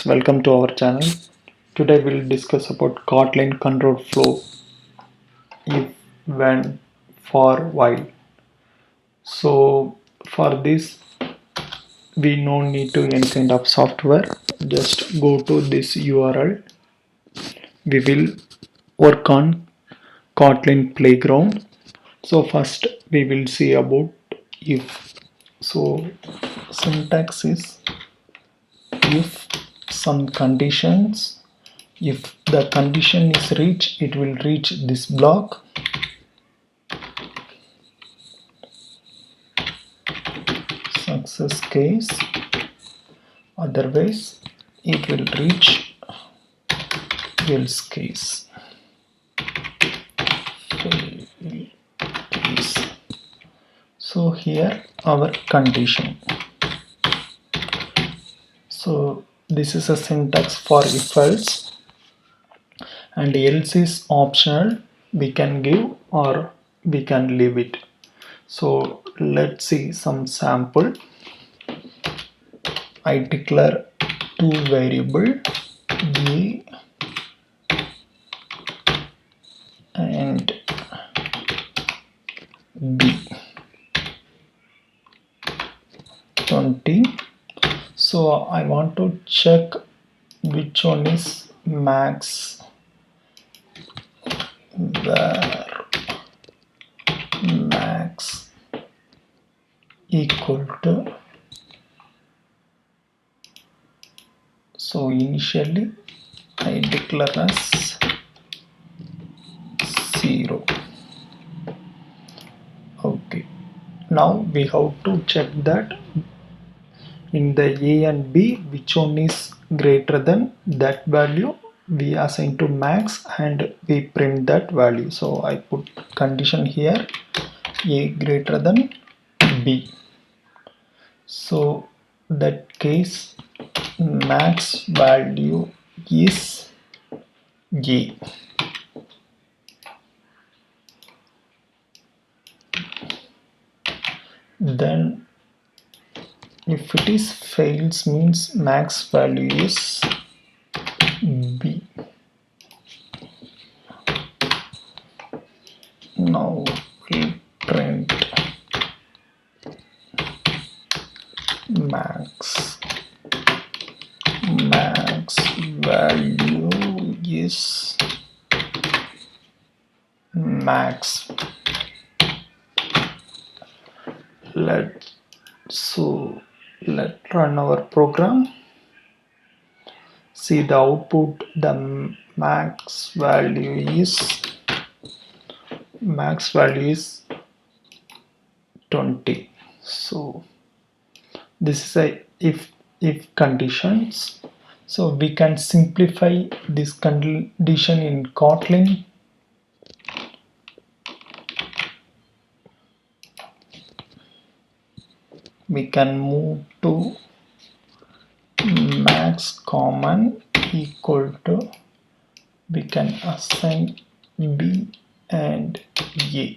Welcome to our channel. Today we'll discuss about Kotlin Control Flow, if, when, for, while. So for this we no need to any kind of software. Just go to this URL. We will work on Kotlin Playground. So first we will see about if. So syntax is if some conditions. If the condition is reached, it will reach this block. Success case. Otherwise, it will reach else case. Fail case. So here our condition. So this is a syntax for if else, and else is optional. We can give or we can leave it. So let's see some sample. I declare two variable a and b 20. So I want to check which one is max, where max equal to. So initially I declare as 0. Okay, now we have to check that in the a and b which one is greater than that value. We assign to max and we print that value. So I put condition here, a greater than b. So that case max value is a. Then if it is fails means max value is b. Now we print max value is max. Let's run our program. See the output. The max value is 20. So this is a if conditions. So we can simplify this condition in Kotlin. We can move to max common equal to, we can assign b and a.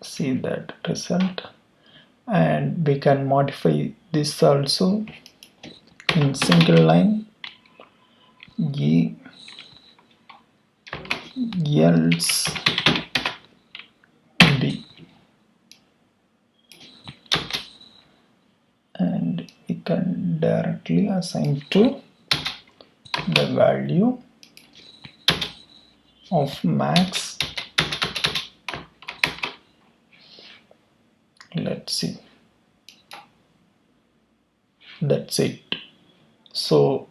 See that result, and we can modify this also in single line, a else b, and we can directly assign to the value of max. Let's see. That's it. So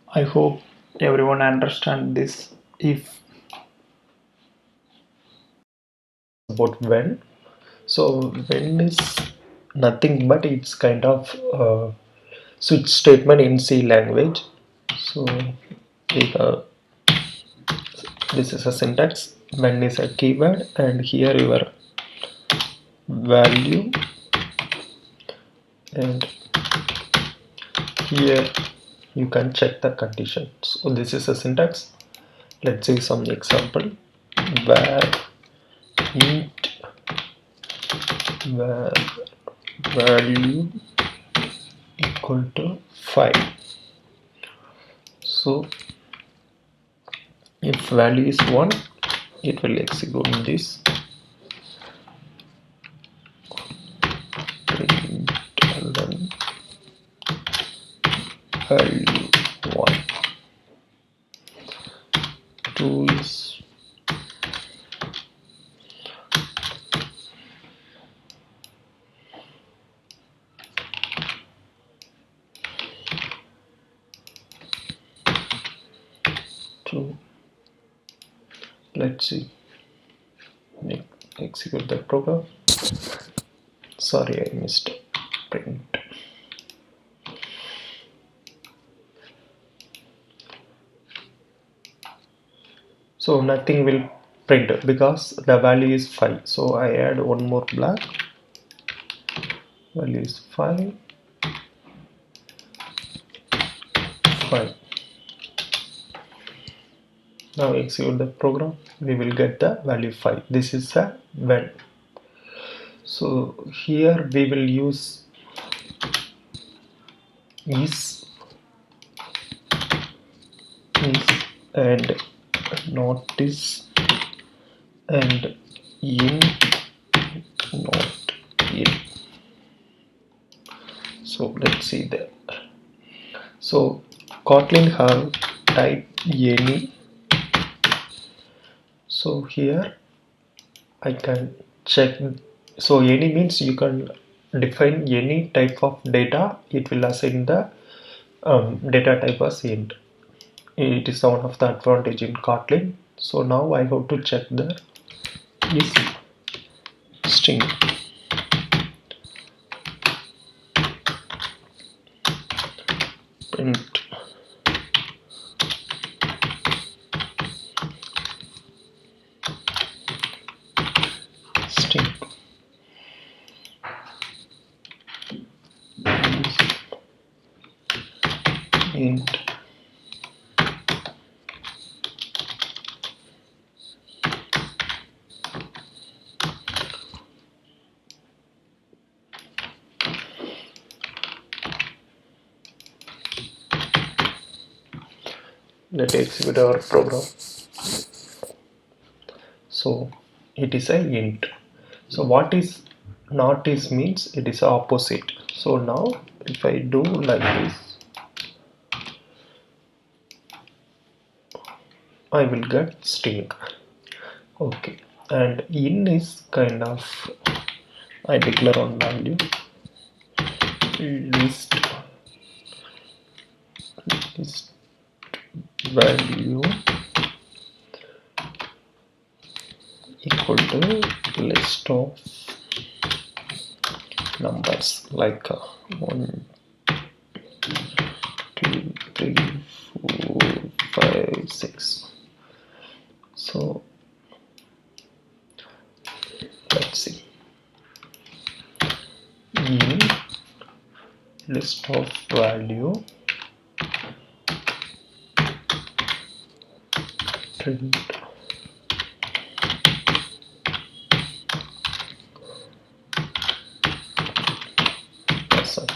I hope everyone understand this. If about when, so when is nothing but it's kind of switch statement in C language. So this is a syntax. When is a keyword, and here your value, and here you can check the condition. So this is a syntax. Let's see some example. Where int where value equal to 5. So if value is 1, it will execute this println value 1. 2 is 2. Let's see. Execute the program. Sorry, I missed print. So nothing will print because the value is 5. So I add one more black. Value is 5. 5. Now execute the program. We will get the value 5. This is a when. So here we will use is and notice and in not in. So let's see there. So Kotlin have type any. So here I can check. So any means you can define any type of data. It will assign the data type as int. It is one of the advantage in Kotlin. So now I have to check the is string. Print string int let's execute our program. So it is a int. So what is not is means it is opposite. So now if I do like this, I will get string. Okay, and in is kind of I declare on value list value equal to list of numbers like 1 2 3 4 5 6. So let's see, in list of value print percent.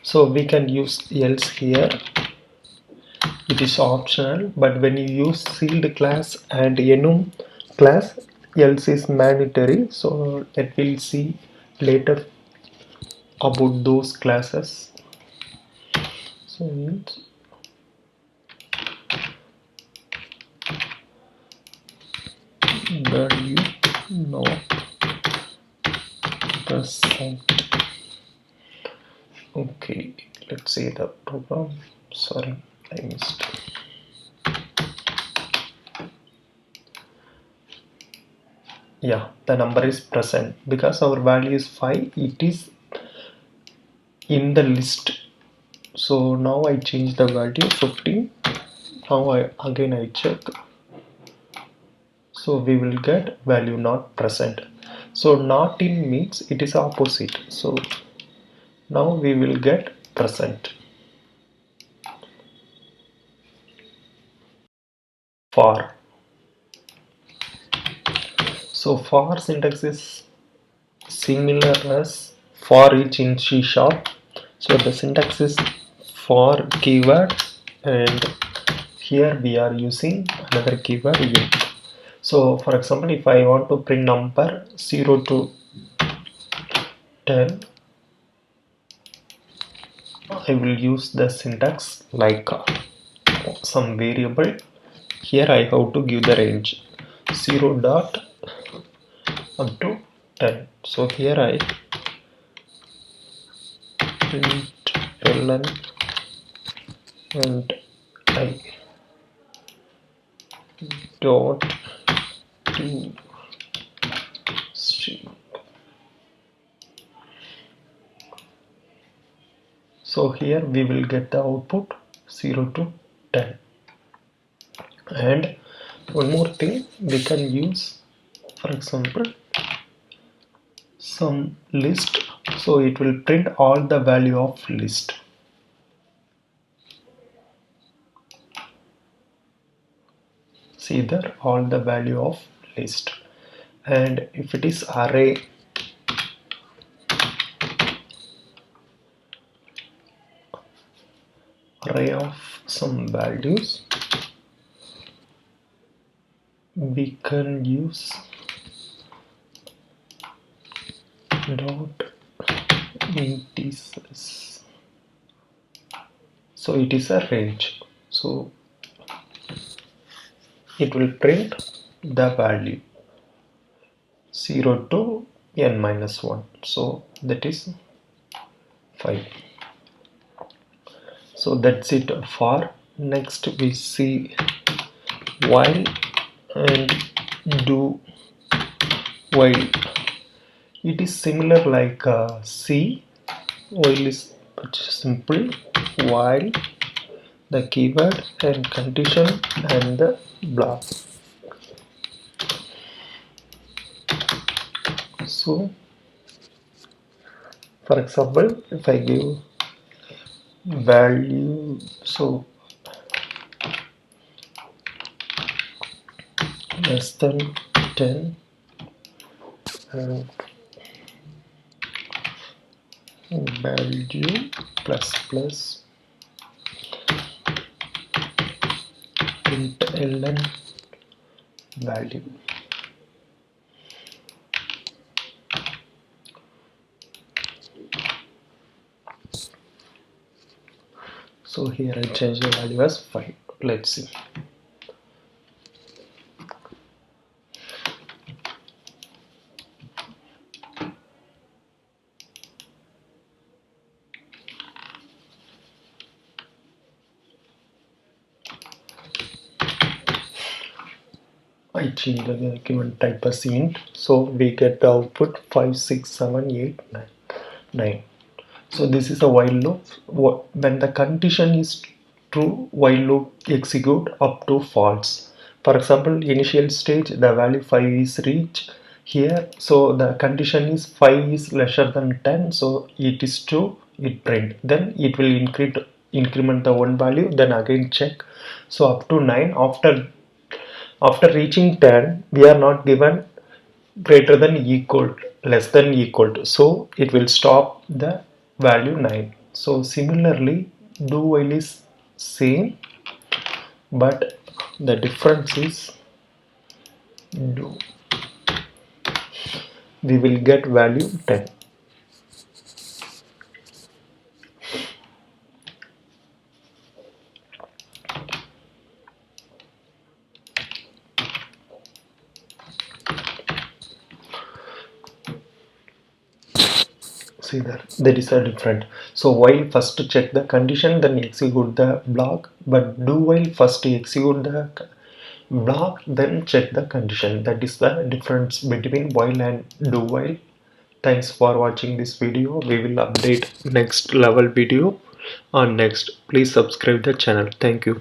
So we can use else here. It is optional, but when you use sealed class and enum class, else is mandatory. So that we'll see later about those classes. So value not percent. Okay, let's see the program. Sorry, I missed. Yeah, the number is present because our value is 5. It is in the list. So now I change the value 15. Now I check. So we will get value not present. So not in means it is opposite. So now we will get present. For. So for syntax is similar as for each in C sharp. So the syntax is for keyword, and here we are using another keyword int. So for example, if I want to print number 0 to 10, I will use the syntax like some variable. Here I have to give the range 0 dot up to 10. So here I print ln and I dot to string. So here we will get the output 0 to 10. And one more thing, we can use, for example, some list. So it will print all the value of list. See there, all the value of list. And if it is array of some values, we can use dot integers. So it is a range. So it will print the value 0 to n minus 1. So that is 5. So that's it for. Next we see while and do while. It is similar like C. While is simple, while the keyword and condition and the block. So for example, if I give value, so less than 10 and value plus plus print ln value. So here I change the value as 5. Let's see. I change the given type as int, so we get the output 5, 6, 7, 8, 9. So this is a while loop. When the condition is true, while loop execute up to false. For example, initial stage the value 5 is reached here, so the condition is 5 is lesser than 10, so it is true, it print. Then it will increment the one value, then again check. So up to 9. After reaching 10, we are not given greater than equal, less than equal to, so it will stop the value 9. So similarly, do while is same, but the difference is do we will get value 10. See there is a different. So while first check the condition, then execute the block, but do while first execute the block, then check the condition. That is the difference between while and do while. Thanks for watching this video. We will update next level video on next. Please subscribe the channel. Thank you.